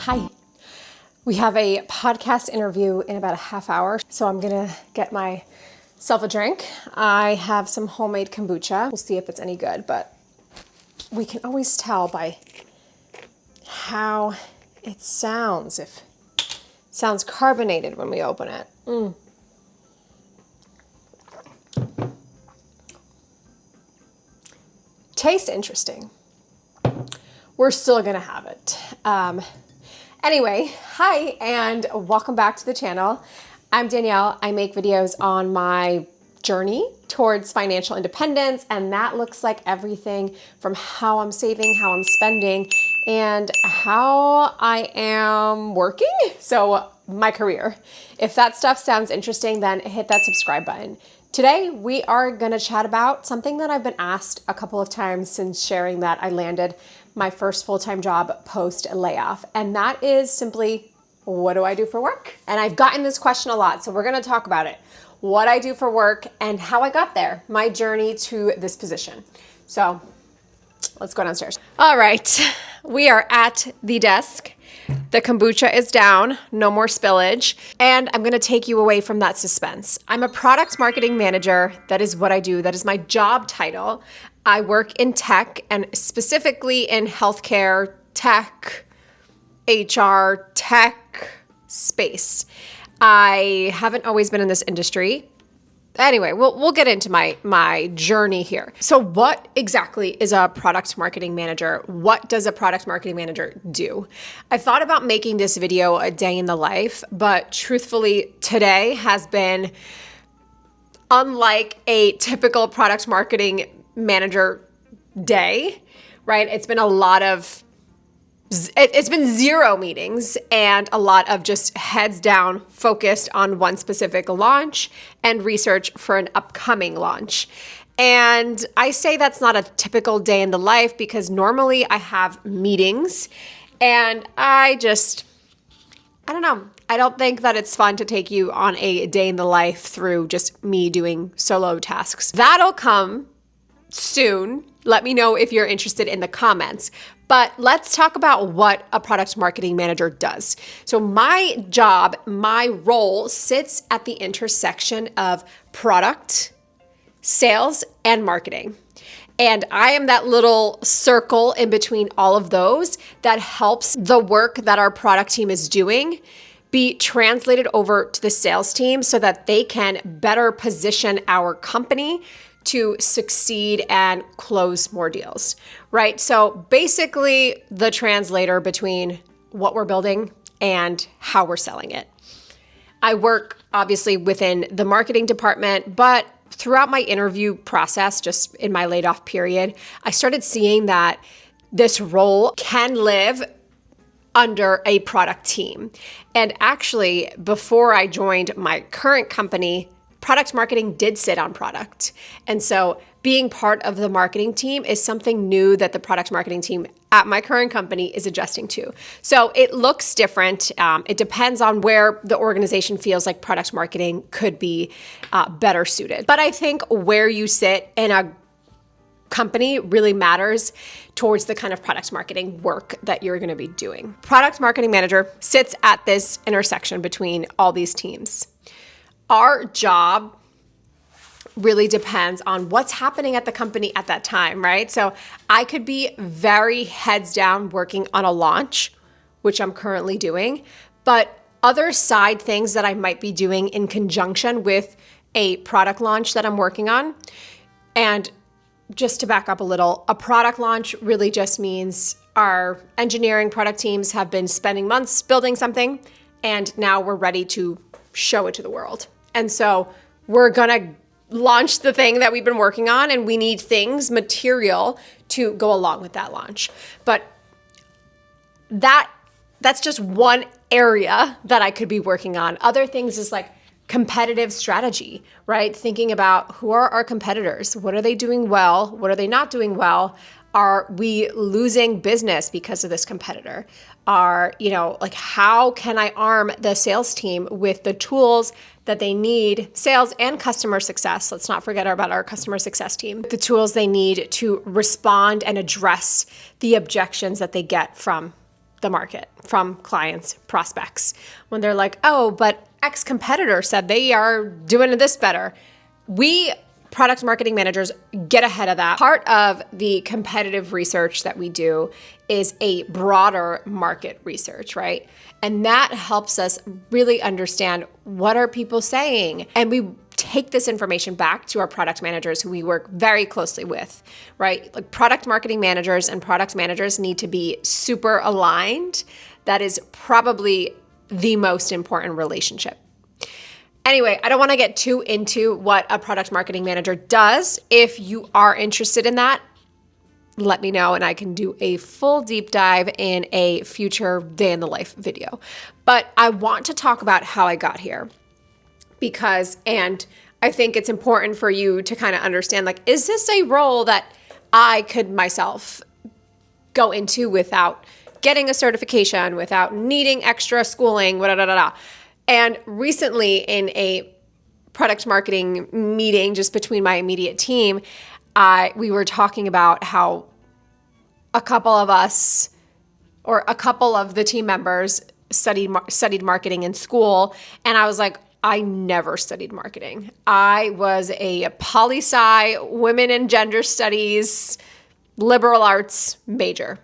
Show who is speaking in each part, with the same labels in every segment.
Speaker 1: Hi. We have a podcast interview in about a half hour, so I'm gonna get myself a drink. I have some homemade kombucha. We'll see if it's any good, but we can always tell by how it sounds, if it sounds carbonated when we open it. Tastes interesting. We're still gonna have it. Anyway, hi and welcome back to the channel. I'm Danielle. I make videos on my journey towards financial independence, and that looks like everything from how I'm saving, how I'm spending, and how I am working. So my career. If that stuff sounds interesting, then hit that subscribe button. Today, we are gonna chat about something that I've been asked a couple of times since sharing that I landed my first full-time job post layoff. And that is simply, what do I do for work? And I've gotten this question a lot, so we're gonna talk about it. What I do for work and how I got there, my journey to this position. So let's go downstairs. All right, we are at the desk. The kombucha is down, no more spillage, and I'm gonna take you away from that suspense. I'm a product marketing manager. That is what I do. That is my job title. I work in tech, and specifically in healthcare, tech, HR, tech space. I haven't always been in this industry. Anyway, we'll get into my journey here. So what exactly is a product marketing manager? What does a product marketing manager do? I thought about making this video a day in the life, but truthfully, today has been unlike a typical product marketing manager day, right? It's been it's been zero meetings and a lot of just heads down focused on one specific launch and research for an upcoming launch. And I say that's not a typical day in the life because normally I have meetings and I don't know. I don't think that it's fun to take you on a day in the life through just me doing solo tasks. That'll come soon. Let me know if you're interested in the comments. But let's talk about what a product marketing manager does. So my job, my role sits at the intersection of product, sales, and marketing. And I am that little circle in between all of those that helps the work that our product team is doing be translated over to the sales team so that they can better position our company to succeed and close more deals, right? So basically the translator between what we're building and how we're selling it. I work obviously within the marketing department, but throughout my interview process, just in my laid off period, I started seeing that this role can live under a product team. And actually, before I joined my current company, product marketing did sit on product. And so being part of the marketing team is something new that the product marketing team at my current company is adjusting to. So it looks different. It depends on where the organization feels like product marketing could be better suited. But I think where you sit in a company really matters towards the kind of product marketing work that you're going to be doing. Product marketing manager sits at this intersection between all these teams. Our job really depends on what's happening at the company at that time, right? So I could be very heads down working on a launch, which I'm currently doing, but other side things that I might be doing in conjunction with a product launch that I'm working on. And just to back up a little, a product launch really just means our engineering product teams have been spending months building something, and now we're ready to show it to the world. And so we're gonna launch the thing that we've been working on, and we need things, material to go along with that launch. But that's just one area that I could be working on. Other things is like competitive strategy, right? Thinking about who are our competitors? What are they doing well? What are they not doing well? Are we losing business because of this competitor? How can I arm the sales team with the tools that they need, sales and customer success? Let's not forget about our customer success team. The tools they need to respond and address the objections that they get from the market from clients, prospects, when they're like, oh, but X competitor said they are doing this better. We product marketing managers get ahead of that. Part of the competitive research that we do is a broader market research, right? And that helps us really understand what are people saying. And we take this information back to our product managers who we work very closely with, right? Like product marketing managers and product managers need to be super aligned. That is probably the most important relationship. Anyway, I don't want to get too into what a product marketing manager does. If you are interested in that, let me know and I can do a full deep dive in a future day in the life video. But I want to talk about how I got here because, and I think it's important for you to kind of understand, like, is this a role that I could myself go into without getting a certification, without needing extra schooling, And recently in a product marketing meeting just between my immediate team, we were talking about how a couple of us or a couple of the team members studied marketing in school. And I was like, I never studied marketing. I was a poli-sci, women and gender studies, liberal arts major.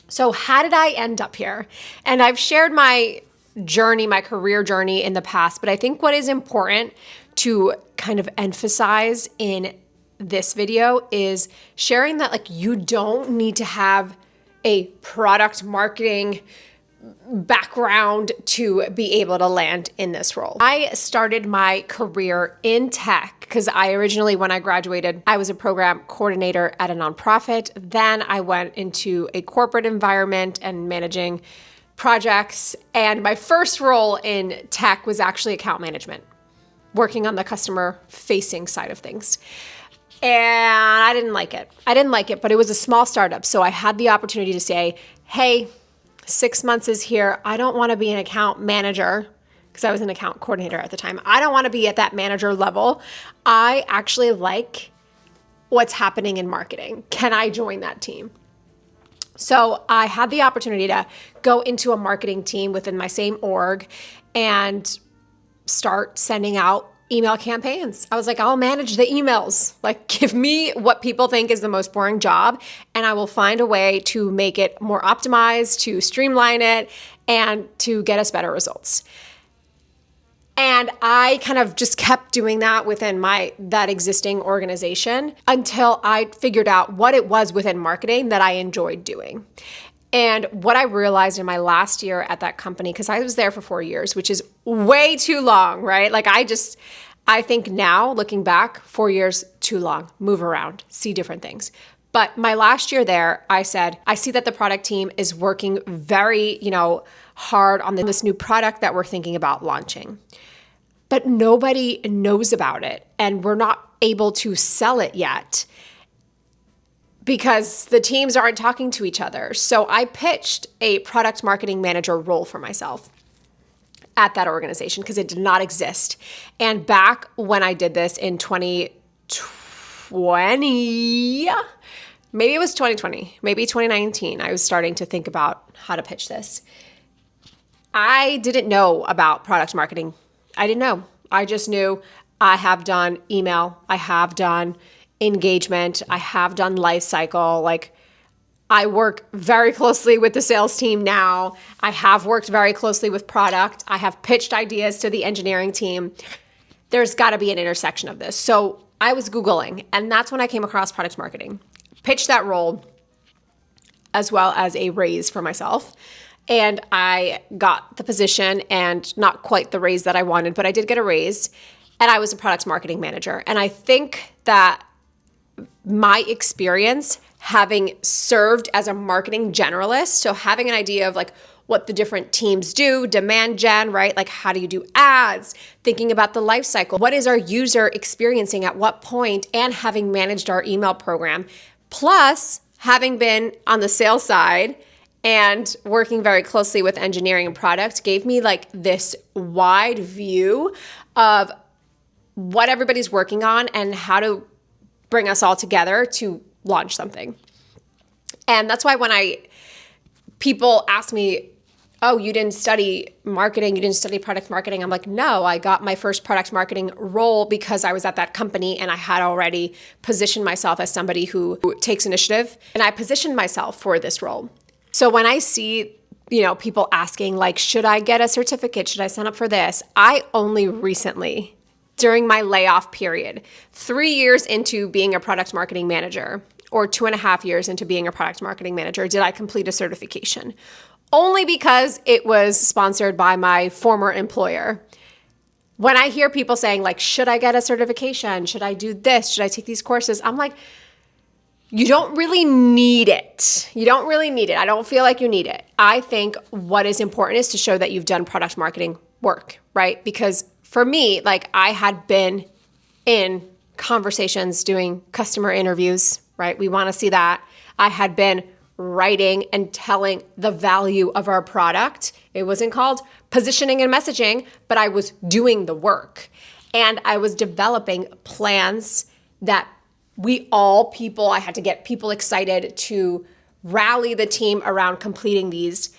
Speaker 1: So how did I end up here? And I've shared my journey, my career journey in the past, but I think what is important to kind of emphasize in this video is sharing that, like, you don't need to have a product marketing background to be able to land in this role. I started my career in tech because I originally, when I graduated, I was a program coordinator at a nonprofit. Then I went into a corporate environment and managing projects. And my first role in tech was actually account management, working on the customer facing side of things. And I didn't like it, but it was a small startup. So I had the opportunity to say, hey, 6 months is here. I don't want to be an account manager because I was an account coordinator at the time. I don't want to be at that manager level. I actually like what's happening in marketing. Can I join that team? So I had the opportunity to go into a marketing team within my same org and start sending out email campaigns. I was like, I'll manage the emails. Like, give me what people think is the most boring job, and I will find a way to make it more optimized, to streamline it, and to get us better results. And I kind of just kept doing that within that existing organization until I figured out what it was within marketing that I enjoyed doing. And what I realized in my last year at that company, because I was there for 4 years, which is way too long, right? Like I think now, looking back, 4 years, too long. Move around, see different things. But my last year there, I said, I see that the product team is working very, hard on this new product that we're thinking about launching. But nobody knows about it, and we're not able to sell it yet because the teams aren't talking to each other. So I pitched a product marketing manager role for myself at that organization because it did not exist. And back when I did this in 2020, maybe it was 2020, maybe 2019, I was starting to think about how to pitch this. I didn't know about product marketing. I didn't know. I just knew I have done email, I have done engagement, I have done life cycle. Like, I work very closely with the sales team now. I have worked very closely with product. I have pitched ideas to the engineering team. There's got to be an intersection of this. So I was Googling, and that's when I came across product marketing. Pitched that role as well as a raise for myself. And I got the position, and not quite the raise that I wanted, but I did get a raise, and I was a product marketing manager. And I think that my experience having served as a marketing generalist, so having an idea of like what the different teams do, demand gen, right? Like, how do you do ads? Thinking about the life cycle. What is our user experiencing at what point? And having managed our email program, plus having been on the sales side and working very closely with engineering and product, gave me like this wide view of what everybody's working on and how to bring us all together to launch something. And that's why when I people ask me, oh, you didn't study marketing, you didn't study product marketing. I'm like, no, I got my first product marketing role because I was at that company and I had already positioned myself as somebody who takes initiative, and I positioned myself for this role. So when I see, people asking like, should I get a certificate? Should I sign up for this? I only recently, during my layoff period, 3 years into being a product marketing manager, or 2.5 years into being a product marketing manager, did I complete a certification. Only because it was sponsored by my former employer. When I hear people saying like, should I get a certification? Should I do this? Should I take these courses? I'm like, you don't really need it. You don't really need it. I don't feel like you need it. I think what is important is to show that you've done product marketing work, right? Because for me, like I had been in conversations doing customer interviews, right? We want to see that. I had been writing and telling the value of our product. It wasn't called positioning and messaging, but I was doing the work. And I was developing plans that I had to get people excited to rally the team around completing these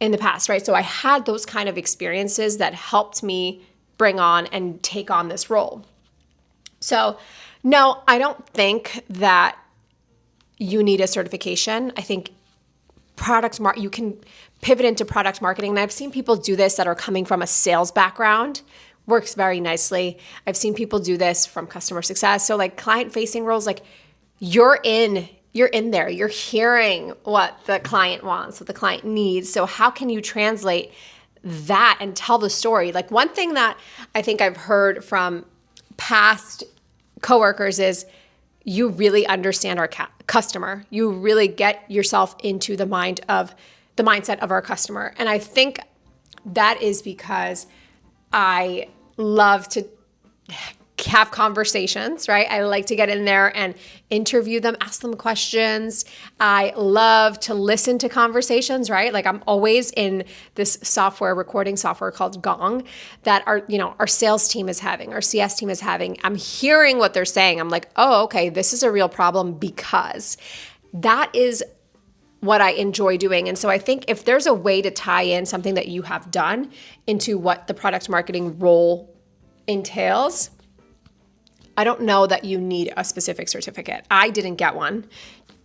Speaker 1: in the past, right? So I had those kind of experiences that helped me bring on and take on this role. So no, I don't think that you need a certification. I think you can pivot into product marketing. And I've seen people do this that are coming from a sales background. Works very nicely. I've seen people do this from customer success. So like client-facing roles, like you're in there. You're hearing what the client wants, what the client needs. So how can you translate that and tell the story? Like one thing that I think I've heard from past coworkers is you really understand our customer. You really get yourself into the mindset of our customer. And I think that is because I love to have conversations, right? I like to get in there and interview them, ask them questions. I love to listen to conversations, right? Like I'm always in this recording software called Gong that our sales team is having, our CS team is having. I'm hearing what they're saying. I'm like, oh, okay, this is a real problem, because that is what I enjoy doing. And so I think if there's a way to tie in something that you have done into what the product marketing role entails, I don't know that you need a specific certificate. I didn't get one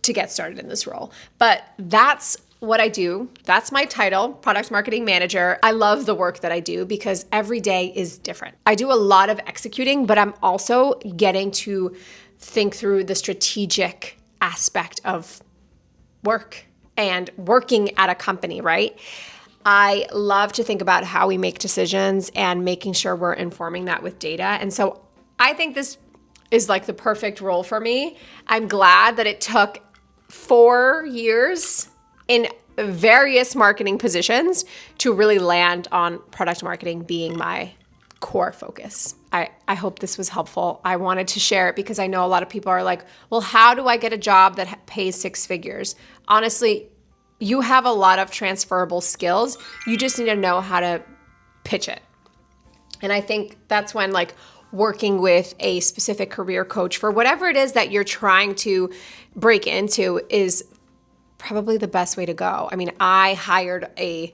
Speaker 1: to get started in this role, but that's what I do. That's my title, product marketing manager. I love the work that I do because every day is different. I do a lot of executing, but I'm also getting to think through the strategic aspect of work and working at a company, right? I love to think about how we make decisions and making sure we're informing that with data. And so I think this is like the perfect role for me. I'm glad that it took 4 years in various marketing positions to really land on product marketing being my core focus. I hope this was helpful. I wanted to share it because I know a lot of people are like, well, how do I get a job that pays 6 figures? Honestly, you have a lot of transferable skills. You just need to know how to pitch it. And I think that's when like working with a specific career coach for whatever it is that you're trying to break into is probably the best way to go. I mean, I hired a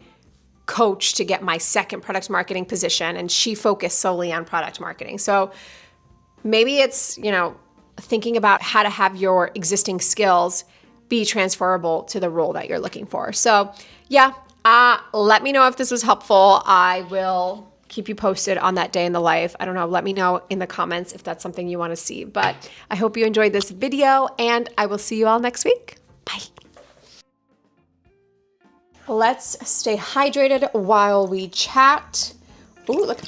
Speaker 1: coach to get my second product marketing position, and she focused solely on product marketing. So maybe it's, thinking about how to have your existing skills be transferable to the role that you're looking for. So yeah, let me know if this was helpful. I will keep you posted on that day in the life. I don't know. Let me know in the comments if that's something you want to see. But I hope you enjoyed this video, and I will see you all next week. Bye. Let's stay hydrated while we chat. Ooh, look.